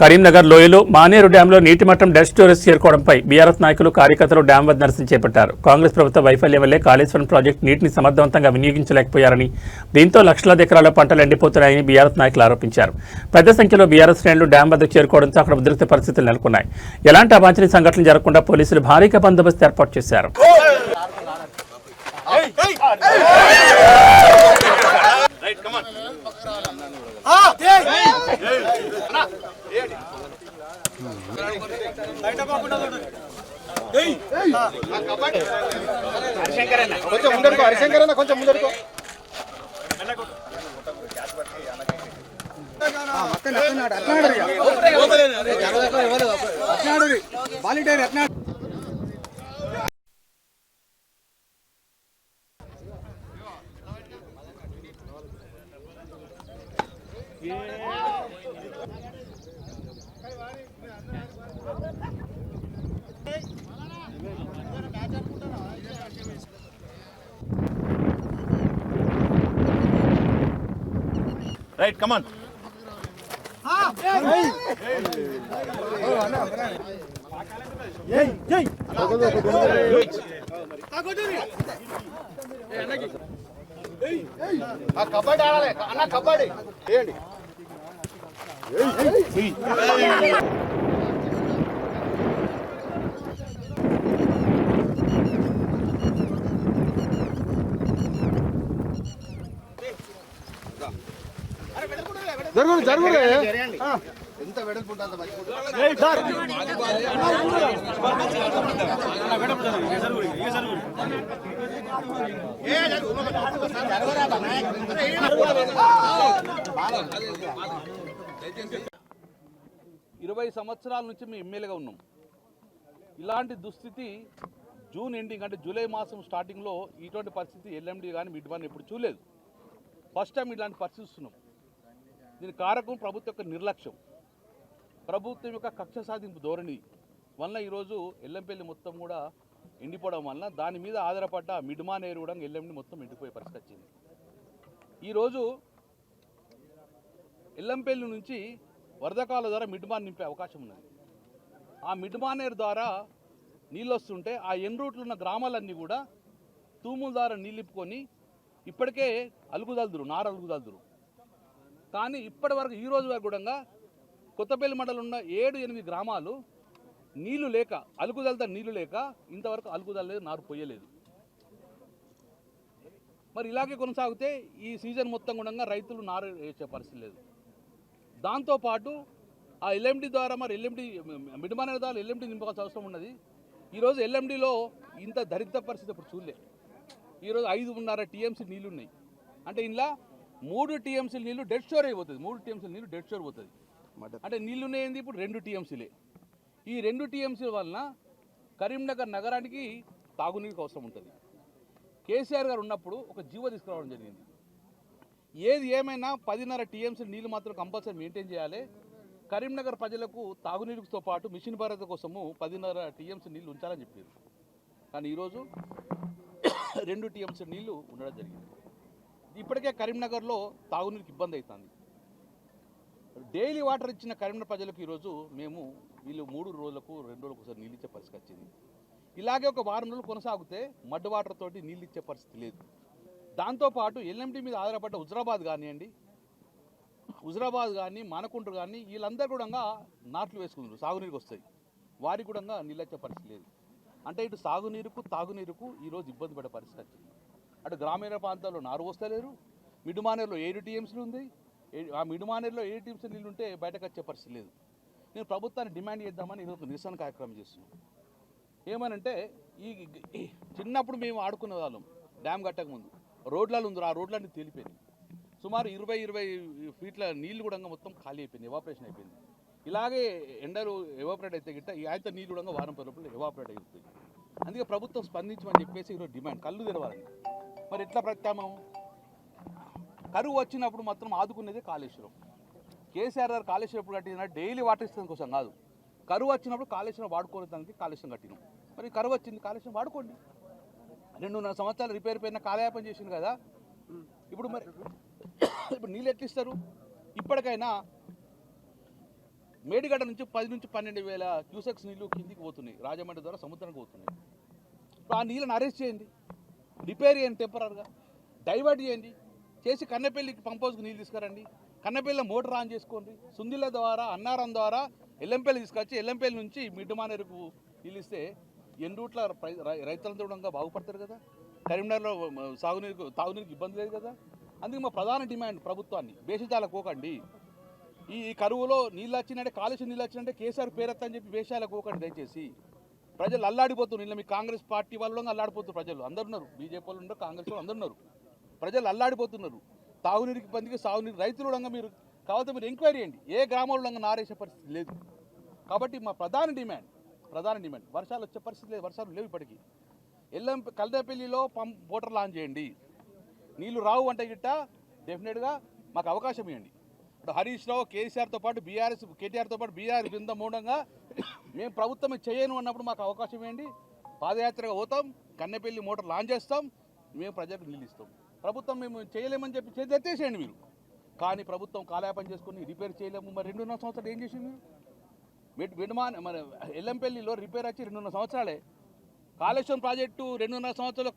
కరీంనగర్ లోయలో మానేరు డ్యాంలో నీటి మట్టం డెడ్ స్టోరేజ్ చేరుకోవడంపై బీఆర్ఎస్ నాయకులు కార్యకర్తలు డ్యాం వద్ద నిరసన చేపట్టారు. కాంగ్రెస్ ప్రభుత్వ వైఫల్యం వల్లే కాళేశ్వరం ప్రాజెక్టు నీటిని సమర్థవంతంగా వినియోగించలేకపోయారని, దీంతో లక్షలాది ఎకరాల పంటలు ఎండిపోతున్నాయని బీఆర్ఎస్ నాయకులు ఆరోపించారు. పెద్ద సంఖ్యలో బీఆర్ఎస్ శ్రేణులు డ్యాం వద్దకు చేరుకోవడంతో అక్కడ ఉద్రిక్త పరిస్థితులు నెలకొన్నాయి. ఎలాంటి అవాంఛనీయ సంఘటనలు జరగకుండా పోలీసులు భారీగా బందోబస్తు ఏర్పాటు చేశారు. కొంచెం ముందడుకో Right, come on. కబడ్డీ ఆడాలి అన్న, కబడ్డీ చేయండి. ఎంత వెడల్పు ఇరవై సంవత్సరాల నుంచి మేము ఎమ్మెల్యేగా ఉన్నాం. ఇలాంటి దుస్థితి జూన్ ఎండింగ్ అంటే జూలై మాసం స్టార్టింగ్లో ఇటువంటి పరిస్థితి ఎల్ఎండి కానీ మిడ్-వన్ ఎప్పుడు చూడలేదు. ఫస్ట్ టైం ఇలాంటి పరిస్థితి చూస్తున్నాం. దీని కారకం ప్రభుత్వం యొక్క నిర్లక్ష్యం, ప్రభుత్వం యొక్క కక్ష సాధింపు ధోరణి వల్ల ఈరోజు ఎల్లంపల్లి మొత్తం కూడా ఎండిపోవడం వల్ల దాని మీద ఆధారపడ్డ మిడ్మానేరు కూడా ఎల్లండి మొత్తం ఎండిపోయే పరిస్థితి వచ్చింది. ఈరోజు ఎల్లంపల్లి నుంచి వరదకాల ద్వారా మిడ్మాన్ నింపే అవకాశం ఉన్నది. ఆ మిడ్మానేరు ద్వారా నీళ్ళు వస్తుంటే ఆ ఎన్ రూట్లో ఉన్న గ్రామాలన్నీ కూడా తూముల ద్వారా నీళ్ళు నింపుకొని ఇప్పటికే అలుగుదలుదురు, నార అలుగుదలుదురు. కానీ ఇప్పటి వరకు ఈ రోజు వరకు కూడా కొత్తపల్లి మండలం ఉన్న 7-8 గ్రామాలు నీళ్లు లేక, అలుకుదలతో నీళ్లు లేక ఇంతవరకు అలుకుదలేదు, నారు పోయలేదు. మరి ఇలాగే కొనసాగితే ఈ సీజన్ మొత్తం కూడా రైతులు నారు వేసే పరిస్థితి లేదు. దాంతోపాటు ఆ ఎల్ఎండి ద్వారా మరి మిడ్మానేరు ద్వారా ఎల్ఎండి నింపాల్సిన అవసరం ఉన్నది. ఈరోజు ఎల్ఎండిలో ఇంత దరిద్ర పరిస్థితి ఇప్పుడు చూడలే. ఈరోజు 5.5 టీఎంసీ నీళ్ళు ఉన్నాయి. అంటే ఇలా 3 టీఎంసీల నీళ్ళు డెడ్ స్టోర్ అయిపోతుంది. 3 టీఎంసీల నీళ్ళు డెడ్ స్టోర్ పోతుంది. అంటే నీళ్ళు ఉన్నాయండి ఇప్పుడు 2 టీఎంసీలే. ఈ 2 టీఎంసీల వలన కరీంనగర్ నగరానికి తాగునీరుకి అవసరం ఉంటుంది. కేసీఆర్ గారు ఉన్నప్పుడు ఒక జీవో తీసుకురావడం జరిగింది. ఏది ఏమైనా 10.5 టీఎంసీ నీళ్ళు మాత్రం కంపల్సరీ మెయింటైన్ చేయాలి. కరీంనగర్ ప్రజలకు తాగునీరుతో పాటు మిషన్ భద్రత కోసము 10.5 టీఎంసీ నీళ్ళు ఉంచాలని చెప్పారు. కానీ ఈరోజు 2 టీఎంసీ నీళ్ళు ఉండడం జరిగింది. ఇప్పటికే కరీంనగర్లో తాగునీరుకి ఇబ్బంది అవుతుంది. డైలీ వాటర్ ఇచ్చిన కరీంనగర్ ప్రజలకు ఈరోజు మేము వీళ్ళు 3 రోజులకు 2 రోజులకు ఒకసారి నీళ్ళు ఇచ్చే పరిస్థితి వచ్చింది. ఇలాగే ఒక వారం రోజులు కొనసాగితే మడ్ వాటర్ తోటి నీళ్ళు ఇచ్చే పరిస్థితి లేదు. దాంతోపాటు ఎల్ఎండి మీద ఆధారపడ్డ హుజరాబాద్ కానివ్వండి, హుజరాబాద్ కానీ మానకుంట్రు కానీ వీళ్ళందరూ కూడా నాట్లు వేసుకుంటారు, సాగునీరుకి వస్తాయి. వారికి కూడా నీళ్ళు ఇచ్చే పరిస్థితి లేదు. అంటే ఇటు సాగునీరుకు తాగునీరుకు ఈరోజు ఇబ్బంది పడే పరిస్థితి వచ్చింది. అటు గ్రామీణ ప్రాంతాల్లో నారు వస్తలేరు. మిడ్మానేరులో 7 టీఎంసీలు ఉంది. ఆ మిడ్మానేరులో 7 టీఎంసీ నీళ్ళు ఉంటే బయటకు వచ్చే పరిస్థితి లేదు. నేను ప్రభుత్వాన్ని డిమాండ్ చేద్దామని ఈరోజు నిరసన కార్యక్రమం చేస్తున్నాను. ఏమనంటే ఈ చిన్నప్పుడు మేము ఆడుకునే వాళ్ళం డ్యామ్ కట్టక ముందు రోడ్లలో ఉంది, ఆ రోడ్లన్నీ తేలిపోయినాయి. సుమారు 20 ఫీట్ల నీళ్లు కూడా మొత్తం ఖాళీ అయిపోయింది, ఎవాపరేషన్ అయిపోయింది. ఇలాగే ఎండలు ఎవాపరేట్ అయితే గిట్ట ఈ ఆయత నీళ్ళు కూడా వారం పరుపులు ఎవాపరేట్ అయిపోతుంది. అందుకే ప్రభుత్వం స్పందించమని చెప్పేసి ఈరోజు డిమాండ్, కళ్ళు తెరవాలని. మరి ఎట్లా ప్రత్యామ్నాయం? కరువు వచ్చినప్పుడు మాత్రం ఆదుకునేది కాళేశ్వరం. కేసీఆర్ గారు కాళేశ్వరం ఎప్పుడు కట్టిన డైలీ వాటర్ ఇస్తుంది కోసం కాదు. కరువు వచ్చినప్పుడు కాళేశ్వరం వాడుకోవడానికి కాళేశ్వరం కట్టినాం. మరి కరువు వచ్చింది, కాళేశ్వరం వాడుకోండి. 2.5 సంవత్సరాలు రిపేర్ పోయిన కాలయాపన చేసింది కదా. ఇప్పుడు మరి ఇప్పుడు నీళ్ళు ఎట్లిస్తారు? ఇప్పటికైనా మేడిగడ్డ నుంచి 10 నుంచి 12,000 క్యూసెక్స్ నీళ్లు కిందికి పోతున్నాయి, రాజమండ్రి ద్వారా సముద్రానికి పోతున్నాయి. ఇప్పుడు ఆ నీళ్ళని అరెస్ట్ చేయండి, రిపేర్ చేయండి, టెంపరీగా డైవర్ట్ చేయండి, చేసి కన్నెపల్లికి పంపోజ్కి నీళ్ళు తీసుకురండి, కన్నెపల్లిలో మోటార్ ఆన్ చేసుకోండి, సుందిల ద్వారా అన్నారం ద్వారా ఎల్లంపల్లి తీసుకొచ్చి ఎల్లంపల్లి నుంచి మిడ్డుమానేరుకు నీళ్ళు ఇస్తే ఎన్రూట్ల రైతులంతా కూడా బాగుపడతారు కదా. కరీంనగర్లో తాగునీరుకి ఇబ్బంది లేదు కదా. అందుకే మా ప్రధాన డిమాండ్ ప్రభుత్వాన్ని వేషజాలకోకండి. ఈ కరువులో నీళ్ళు వచ్చిందంటే, కాలుష్యం నీళ్ళు వచ్చిందంటే కేసీఆర్ పేరెత్త అని చెప్పి వేషాలకోకండి దయచేసి. ప్రజలు అల్లాడిపోతున్నారు. నిన్న మీ కాంగ్రెస్ పార్టీ వాళ్ళు అల్లాడిపోతున్నారు. ప్రజలు అందరు ఉన్నారు, బీజేపీ వాళ్ళు ఉన్నారు, కాంగ్రెస్ వాళ్ళు అందరు ఉన్నారు. ప్రజలు అల్లాడిపోతున్నారు. తాగునీరుకి ఇబ్బందికి సాగునీరు రైతులు ఉండగా మీరు కావాలంటే మీరు ఎంక్వైరీ చేయండి, ఏ గ్రామంలో ఉండగా నారేసే పరిస్థితి లేదు. కాబట్టి మా ప్రధాన డిమాండ్ వర్షాలు వచ్చే పరిస్థితి లేదు, వర్షాలు లేవు ఇప్పటికీ. కల్దేపల్లిలో మోటార్ లాంచ్ చేయండి. నీళ్లు రావు అంటే గిట్ట డెఫినెట్గా మాకు అవకాశం ఇవ్వండి. ఇప్పుడు హరీష్ రావు కేసీఆర్తో పాటు కేటీఆర్తో పాటు బీఆర్ బృందం మూలంగా మేము ప్రభుత్వం చేయను అన్నప్పుడు మాకు అవకాశం ఇవ్వండి. పాదయాత్రగా పోతాం, కన్నెపల్లి మోటార్ లాంచ్ చేస్తాం, మేము ప్రజలకు నీళ్ళు ఇస్తాం. ప్రభుత్వం మేము చేయలేమని చెప్పి చేసి ఎత్తేసేయండి మీరు. కానీ ప్రభుత్వం కాలయాపన చేసుకుని రిపేర్ చేయలేము. మరి 2.5 సంవత్సరాలు ఏం చేసింది మీరు? మన ఎల్లంపల్లిలో రిపేర్ వచ్చి 2.5 సంవత్సరాలే. కాళేశ్వరం ప్రాజెక్టు 2.5 సంవత్సరాలు